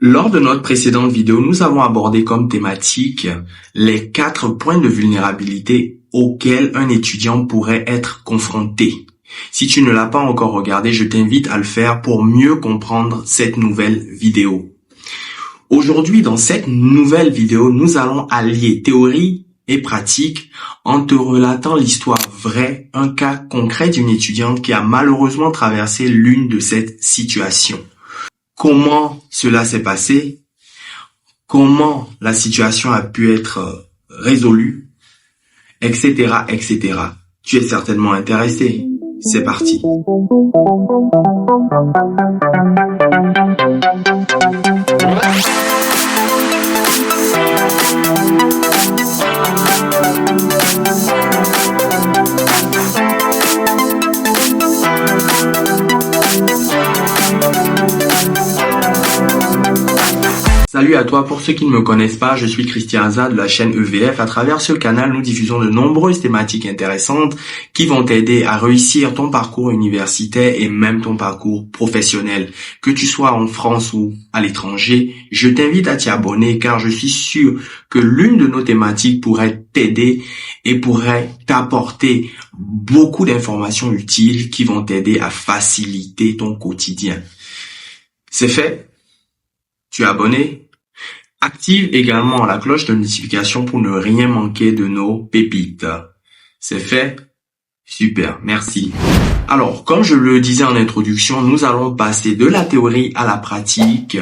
Lors de notre précédente vidéo, nous avons abordé comme thématique les 4 points de vulnérabilité auxquels un étudiant pourrait être confronté. Si tu ne l'as pas encore regardé, je t'invite à le faire pour mieux comprendre cette nouvelle vidéo. Aujourd'hui, dans cette nouvelle vidéo, nous allons allier théorie et pratique en te relatant l'histoire vraie, un cas concret d'une étudiante qui a malheureusement traversé l'une de ces situations. Comment cela s'est passé? Comment la situation a pu être résolue? Etc., etc. Tu es certainement intéressé. C'est parti. Salut à toi, pour ceux qui ne me connaissent pas, je suis Christian Aza de la chaîne EVF. À travers ce canal, nous diffusons de nombreuses thématiques intéressantes qui vont t'aider à réussir ton parcours universitaire et même ton parcours professionnel. Que tu sois en France ou à l'étranger, je t'invite à t'y abonner car je suis sûr que l'une de nos thématiques pourrait t'aider et pourrait t'apporter beaucoup d'informations utiles qui vont t'aider à faciliter ton quotidien. C'est fait? Tu es abonné? Active également la cloche de notification pour ne rien manquer de nos pépites. C'est fait? Super, merci. Alors, comme je le disais en introduction, nous allons passer de la théorie à la pratique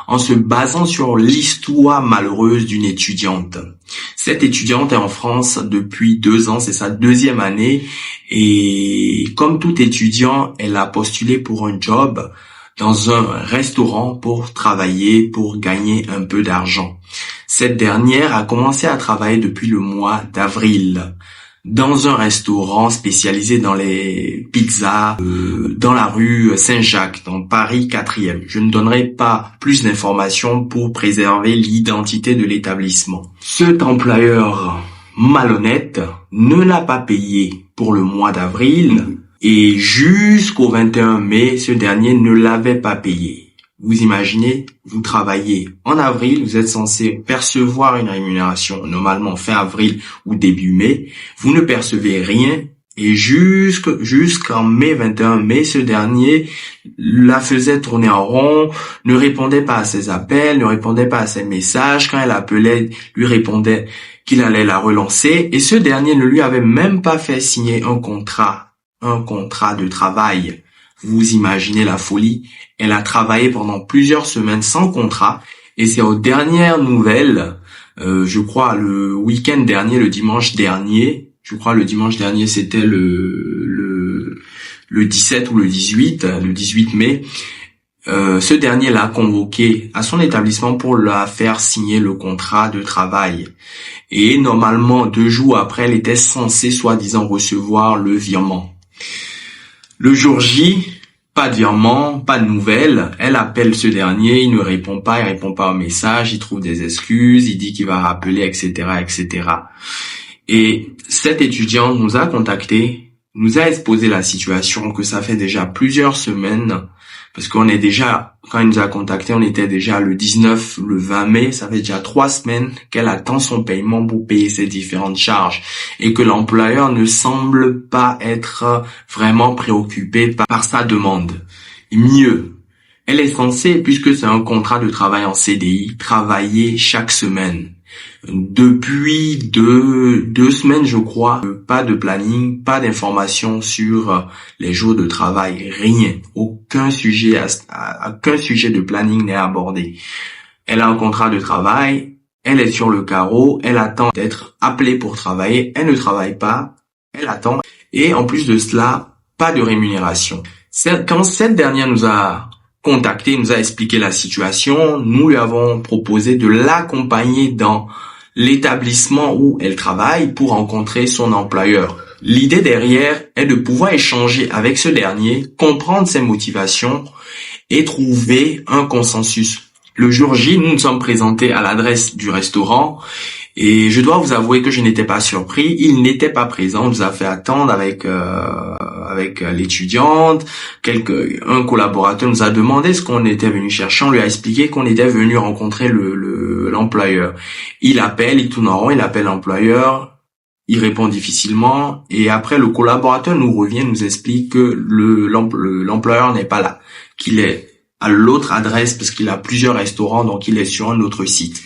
en se basant sur l'histoire malheureuse d'une étudiante. Cette étudiante est en France depuis 2 ans, c'est sa 2e année et comme tout étudiant, elle a postulé pour un job dans un restaurant pour travailler, pour gagner un peu d'argent. Cette dernière a commencé à travailler depuis le mois d'avril dans un restaurant spécialisé dans les pizzas dans la rue Saint-Jacques, dans Paris 4e. Je ne donnerai pas plus d'informations pour préserver l'identité de l'établissement. Cet employeur malhonnête ne l'a pas payé pour le mois d'avril. Et jusqu'au 21 mai, ce dernier ne l'avait pas payé. Vous imaginez, vous travaillez en avril, vous êtes censé percevoir une rémunération normalement fin avril ou début mai. Vous ne percevez rien et jusqu'en mai, 21 mai, ce dernier la faisait tourner en rond, ne répondait pas à ses appels, ne répondait pas à ses messages. Quand elle appelait, lui répondait qu'il allait la relancer et ce dernier ne lui avait même pas fait signer un contrat de travail. Vous imaginez la folie. Elle a travaillé pendant plusieurs semaines sans contrat et c'est aux dernières nouvelles, je crois le week-end dernier, le dimanche dernier, c'était le 17 ou le 18 mai, ce dernier l'a convoqué à son établissement pour la faire signer le contrat de travail. Et normalement, 2 jours après, elle était censée soi-disant recevoir le virement. Le jour J, pas de virement, pas de nouvelles. Elle appelle ce dernier, il ne répond pas au message, il trouve des excuses, il dit qu'il va rappeler, etc., etc. Et cette étudiante nous a contacté, nous a exposé la situation que ça fait déjà plusieurs semaines, parce quand il nous a contacté, on était déjà le 19, le 20 mai, ça fait déjà 3 semaines qu'elle attend son paiement pour payer ses différentes charges et que l'employeur ne semble pas être vraiment préoccupé par sa demande. Et mieux, elle est censée, puisque c'est un contrat de travail en CDI, travailler chaque semaine. Depuis 2 semaines, je crois, pas de planning, pas d'informations sur les jours de travail, rien. Aucun sujet de planning n'est abordé. Elle a un contrat de travail, elle est sur le carreau, elle attend d'être appelée pour travailler, elle ne travaille pas, elle attend. Et en plus de cela, pas de rémunération. Quand cette dernière nous a contacté, nous a expliqué la situation, nous lui avons proposé de l'accompagner dans l'établissement où elle travaille pour rencontrer son employeur. L'idée derrière est de pouvoir échanger avec ce dernier, comprendre ses motivations et trouver un consensus. Le jour J, nous nous sommes présentés à l'adresse du restaurant Et je dois vous avouer que je n'étais pas surpris. Il n'était pas présent. On nous a fait attendre avec l'étudiante. Un collaborateur nous a demandé ce qu'on était venu chercher. On lui a expliqué qu'on était venu rencontrer l'employeur. Il appelle, il tourne en rond, il appelle l'employeur. Il répond difficilement. Et après, le collaborateur nous revient, nous explique que l'employeur n'est pas là, qu'il est à l'autre adresse parce qu'il a plusieurs restaurants, donc il est sur un autre site.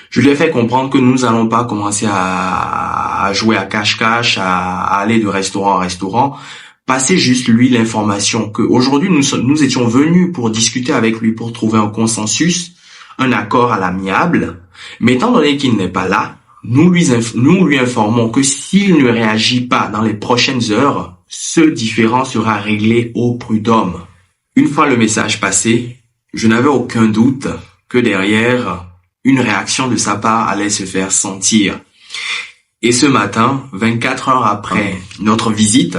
Je lui ai fait comprendre que nous n'allons pas commencer à jouer à cache-cache, à aller de restaurant en restaurant. Passez juste lui l'information que aujourd'hui nous étions venus pour discuter avec lui, pour trouver un consensus, un accord à l'amiable. Mais étant donné qu'il n'est pas là, nous lui informons que s'il ne réagit pas dans les prochaines heures, ce différend sera réglé au prud'homme. Une fois le message passé, je n'avais aucun doute que derrière, une réaction de sa part allait se faire sentir. Et ce matin, 24 heures après notre visite,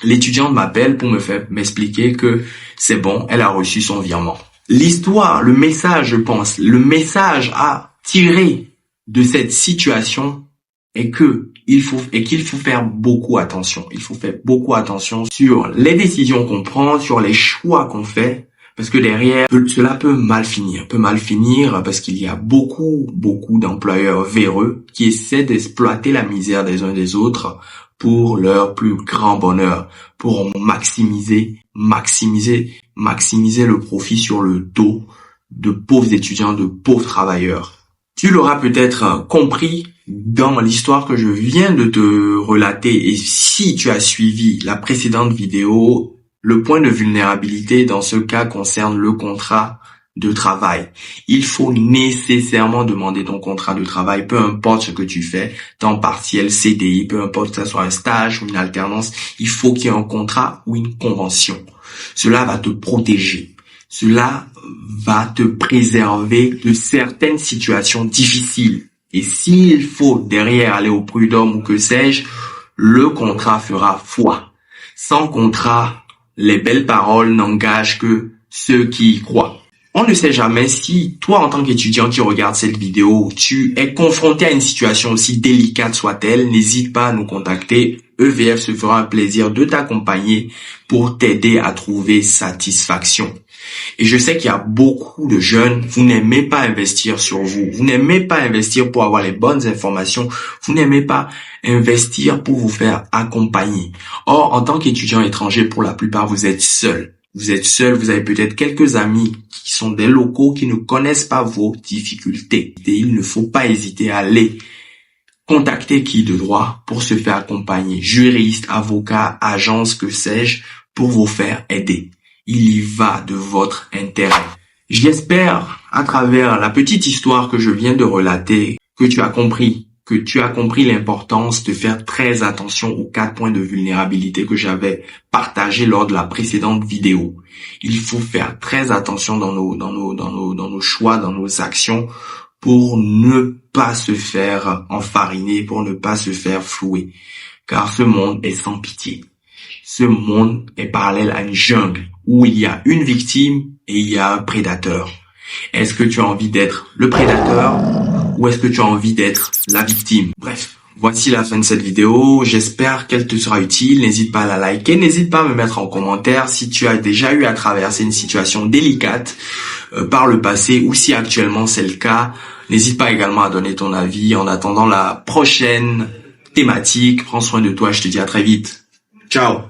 l'étudiante m'appelle pour m'expliquer que c'est bon, elle a reçu son virement. L'histoire, le message, je pense, le message à tirer de cette situation est qu'il faut faire beaucoup attention. Il faut faire beaucoup attention sur les décisions qu'on prend, sur les choix qu'on fait. Parce que derrière, cela peut mal finir parce qu'il y a beaucoup d'employeurs véreux qui essaient d'exploiter la misère des uns des autres pour leur plus grand bonheur, pour maximiser le profit sur le dos de pauvres étudiants, de pauvres travailleurs. Tu l'auras peut-être compris dans l'histoire que je viens de te relater, et si tu as suivi la précédente vidéo, le point de vulnérabilité dans ce cas concerne le contrat de travail. Il faut nécessairement demander ton contrat de travail, peu importe ce que tu fais, temps partiel, CDI, peu importe que ce soit un stage ou une alternance, il faut qu'il y ait un contrat ou une convention. Cela va te protéger. Cela va te préserver de certaines situations difficiles. Et s'il faut derrière aller au prud'homme ou que sais-je, le contrat fera foi. Sans contrat, les belles paroles n'engagent que ceux qui y croient. On ne sait jamais si toi, en tant qu'étudiant qui regarde cette vidéo, tu es confronté à une situation aussi délicate soit-elle, n'hésite pas à nous contacter. EVF se fera un plaisir de t'accompagner pour t'aider à trouver satisfaction. Et je sais qu'il y a beaucoup de jeunes, vous n'aimez pas investir sur vous, vous n'aimez pas investir pour avoir les bonnes informations, vous n'aimez pas investir pour vous faire accompagner. Or, en tant qu'étudiant étranger, pour la plupart, vous êtes seul. Vous êtes seul, vous avez peut-être quelques amis qui sont des locaux qui ne connaissent pas vos difficultés. Et il ne faut pas hésiter à aller contacter qui de droit pour se faire accompagner. Juriste, avocat, agence, que sais-je, pour vous faire aider. Il y va de votre intérêt. J'espère, à travers la petite histoire que je viens de relater, que tu as compris l'importance de faire très attention aux 4 points de vulnérabilité que j'avais partagés lors de la précédente vidéo. Il faut faire très attention dans nos choix, dans nos actions, pour ne pas se faire enfariner, pour ne pas se faire flouer. Car ce monde est sans pitié. Ce monde est parallèle à une jungle où il y a une victime et il y a un prédateur. Est-ce que tu as envie d'être le prédateur ou est-ce que tu as envie d'être la victime? Bref, voici la fin de cette vidéo. J'espère qu'elle te sera utile. N'hésite pas à la liker. N'hésite pas à me mettre en commentaire si tu as déjà eu à traverser une situation délicate par le passé ou si actuellement c'est le cas. N'hésite pas également à donner ton avis. En attendant la prochaine thématique, prends soin de toi. Je te dis à très vite. Ciao.